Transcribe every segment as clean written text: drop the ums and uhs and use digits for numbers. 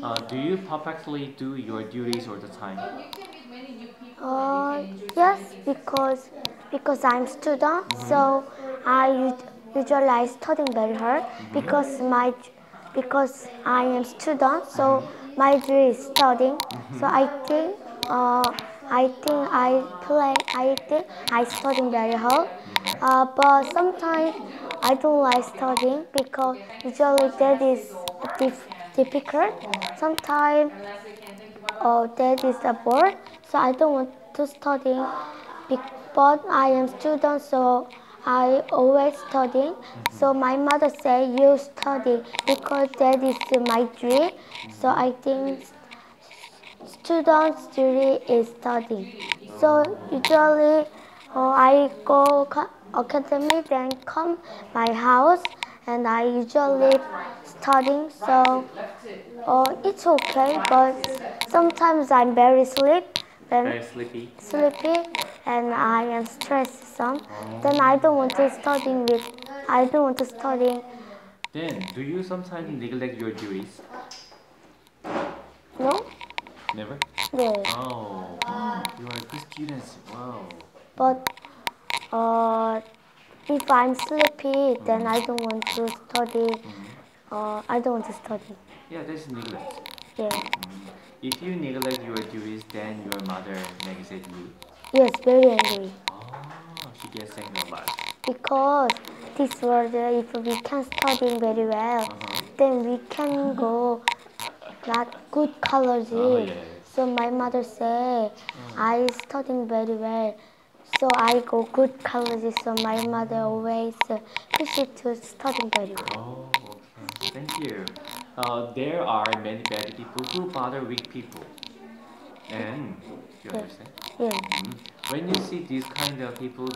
Do you perfectly do your duties all the time? Yes, because I'm student, so I usually I studying very hard because I am student, so my dream is studying. So I think I studying very hard. But sometimes I don't like studying because usually that is difficult. Sometimes that is a board, so I don't want to study. But I am student, so I always studying. So my mother say you study because that is my dream. So I think students' duty is studying. So usually I go academy, then come my house, and I usually studying. So it's okay, but sometimes I'm very Very sleepy. sleepy, and I am stressed some. Then I don't want to studying with. I don't want to studying. Then, do you sometimes neglect your duties? No. Never? Yes. Oh, you are a good student. Wow. But if I'm sleepy, then I don't want to study. I don't want to study. Yeah, that's neglect. Yeah. If you neglect your duties, then your mother makes at you. Yes, very angry. Oh, she gets angry a lot. Because this world, if we can study very well, then we can go not good college. Yes. So my mother say I studying very well. So I go good college. So my mother always push it to studying very well. Oh, okay. Thank you. There are many bad people who bother weak people. And you understand? Yeah. When you see these kind of people,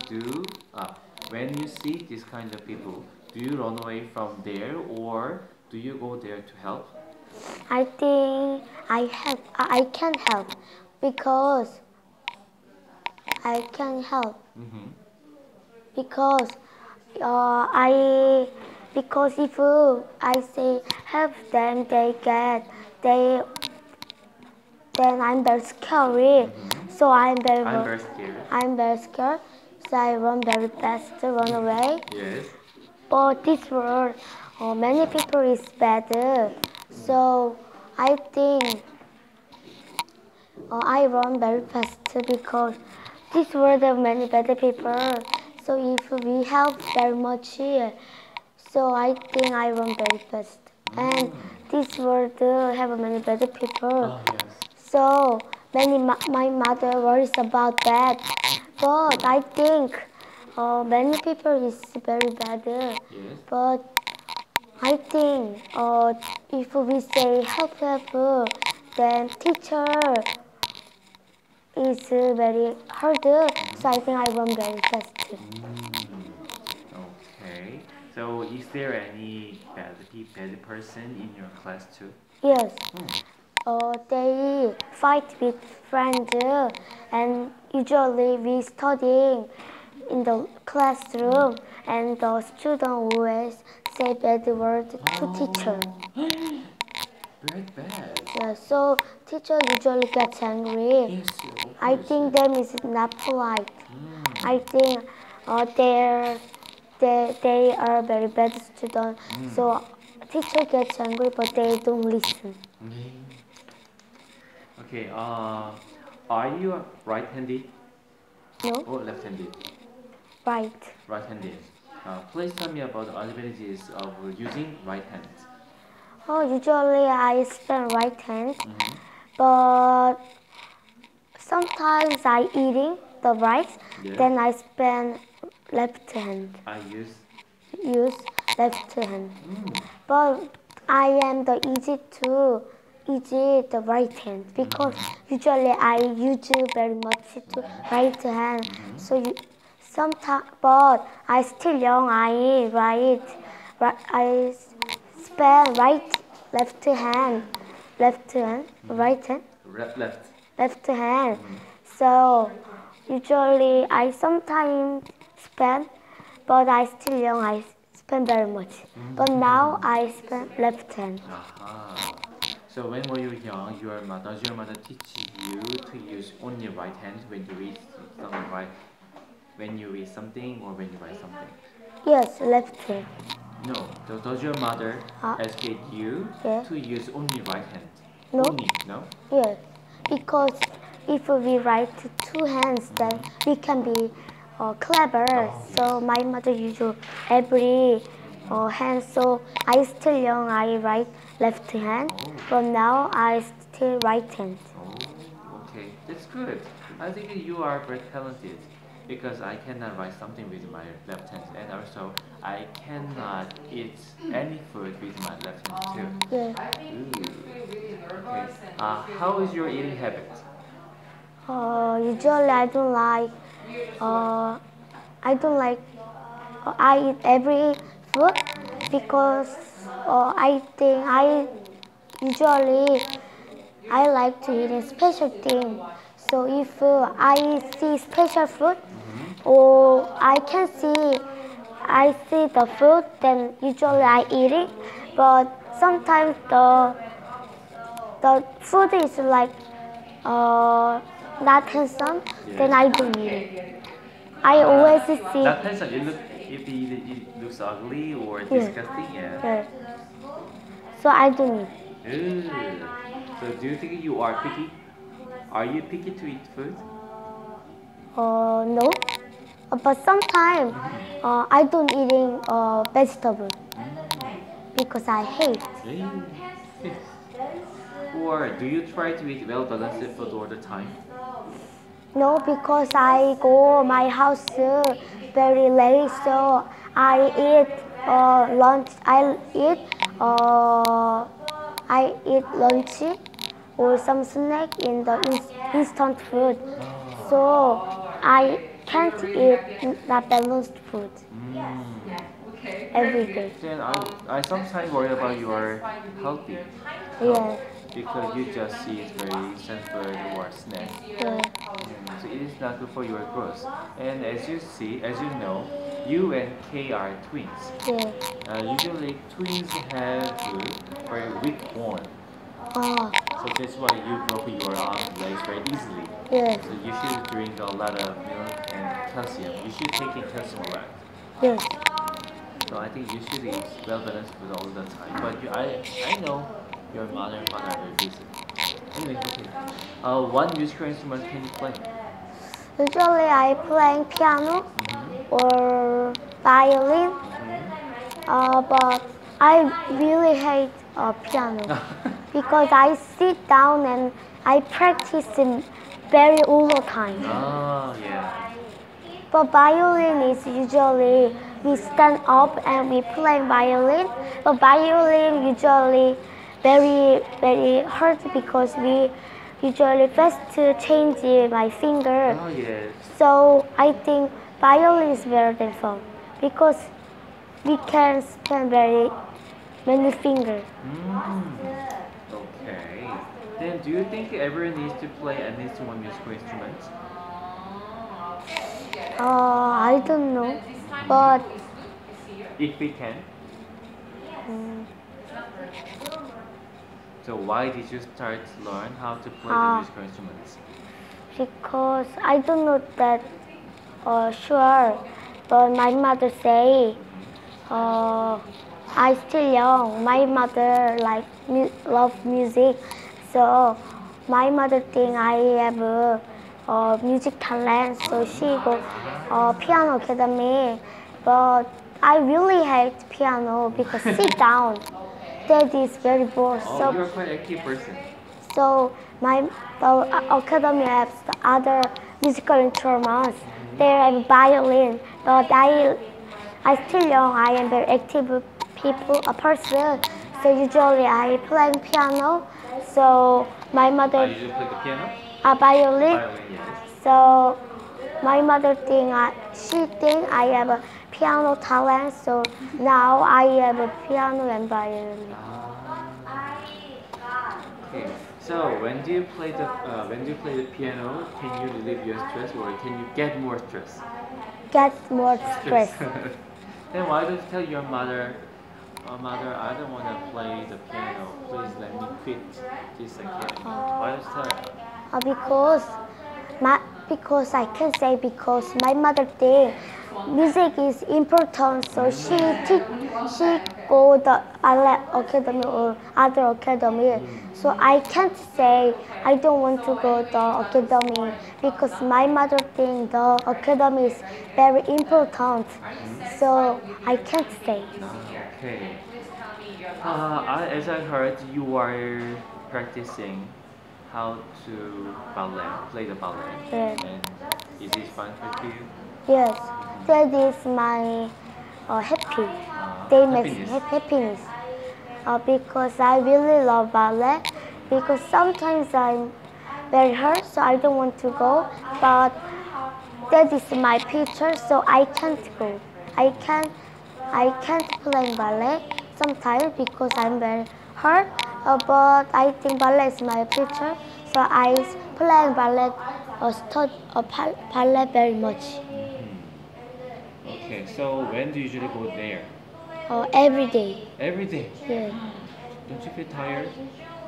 when you see these kind of people, do you run away from there or do you go there to help? I think I can help because I can help because I because if I say help them, they then I'm very scary. So I'm very scared. I'm very scared. So I run very fast to run away. Yes. But this world, many people is better. So I think I run very fast because this world have many better people. So if we help very much here, so I think I run very fast. And this world have many better people. Oh, yes. So my mother worries about that. But I think many people is very bad. Yes. But I think if we say help, then teacher is very hard. So I think I run very fast. Okay. So is there any bad person in your class too? Yes. They fight with friends, and usually we studying in the classroom, and the student always say bad word to teacher. Very bad. Yeah, so teacher usually gets angry. Yes, of I course. think them is not polite. I think they are very bad student. So teacher gets angry, but they don't listen. Okay. Are you right-handed No, or left-handed? right. Right-handed. Please tell me about the advantages of using right hand. Usually I spend right hand, but sometimes I eating the rice, Yes. then I spend left hand. I Use left hand. But I am the easy the right hand because usually I use very much to right hand. So sometimes, but I still young. I spell left hand, right hand, left. left hand. So usually I sometimes spend, but I still young. I spend very much. But now I spend left hand. Aha. So when were you young, does your mother teach you to use only right hand when you read something, right? When you read something or when you write something? Yes, left hand. No. So does your mother educate you Yes. to use only right hand? No. Only, no? Yes, because if we write two hands, then we can be clever. So my mother uses every hand. So I still young. I write left hand, but now I still right hand. Oh, okay. That's good. I think you are very talented because I cannot write something with my left hand, and also I cannot eat any food with my left hand too. Yeah. Okay. How is your eating habit? Usually I don't like. I don't like. I eat every food because I think I usually I like to eat a special thing. So if I see special food or I see the food, then usually I eat it. But sometimes the food is like not handsome, then I don't eat it. I always see. Not handsome. It looks ugly or disgusting. Yeah. Yeah. So I don't eat. Ooh. So do you think you are picky? Are you picky to eat food? No. But sometimes I don't eating vegetable because I hate. Or do you try to eat well balanced food all the time? No, because I go my house very late, so I eat lunch. I eat lunch or some snack in the instant food. So I can't eat that balanced food every day. Then I sometimes worry about your healthy. Yeah. Because you just eat very instant food or snack. Yeah. So it is not good for your growth. And as you know, you and K are twins. Yeah. Usually twins have very weak bone. So that's why you broke your arms and legs very easily. Yeah. So you should drink a lot of milk and calcium. You should take in calcium a lot. Yes. So I think you should eat well balanced food all the time. But I know your mother and father are very busy. Anyway, okay. What musical instrument can you play? Usually I play piano or violin, but I really hate piano because I sit down and I practice it very all the time. Oh, yeah. But violin is usually we stand up and we play violin. But violin usually very hard because we usually first to change my finger. Oh, yes. So I think violin is better than fun because we can spend very many fingers. Okay. Then do you think everyone needs to play at least one musical instrument? I don't know, but If we can. So why did you start to learn how to play the musical instruments? because I don't know that sure, but my mother say I still young. My mother love music, so my mother think I have a music talent. So she go piano academy, but I really hate piano because sit down. That is very bored. Oh, you're quite an active person. So the academy has the other musical instruments. There have violin, but I still young. I am very active a person. So usually I play piano. So my mother. You play the piano? Violin. Violin, yes. So my mother she think I have a piano talent. So now I have a piano and violin. Okay. So when do you play the piano? Can you relieve your stress or can you get more stress? Get more stress. Then why don't you tell your mother Mother, I don't want to play the piano. Please let me quit this again. Why is that? Because because I can say because my mother think music is important, so she go the ballet academy or other academy. So I can't say I don't want to go the academy because my mother think the academy is very important. So I can't say. Okay. As I heard, you are practicing how to play the ballet. Yes. And is this fun for you? Yes, that is my happy. They make me happiness. Because I really love ballet. Because sometimes I'm very hurt, so I don't want to go. But that is my future, so I can't go. I can't play ballet sometimes because I'm very hurt. But I think ballet is my future, so I play ballet ballet very much. Okay, so when do you usually go there? Every day. Every day? Yeah. Don't you feel tired?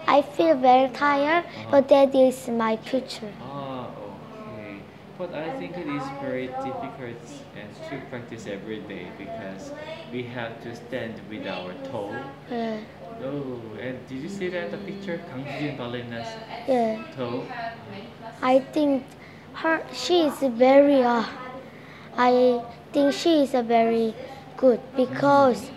I feel very tired, but that is my future. Okay. But I think it is very difficult and to practice every day because we have to stand with our toe. Yeah. Oh, and did you see that the picture? 강수진 ballerina's Yeah. toe? I think she is very I think she is very good because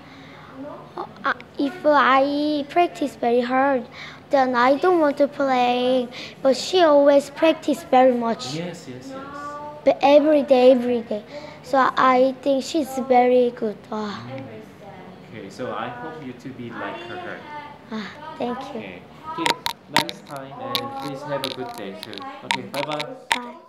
if I practice very hard, then I don't want to play. But she always practice very much. Yes, yes, yes. But every day. So I think she's very good. Okay, so I hope you to be like her. Thank you. Okay, nice time and please have a good day too. Okay, bye bye. Bye.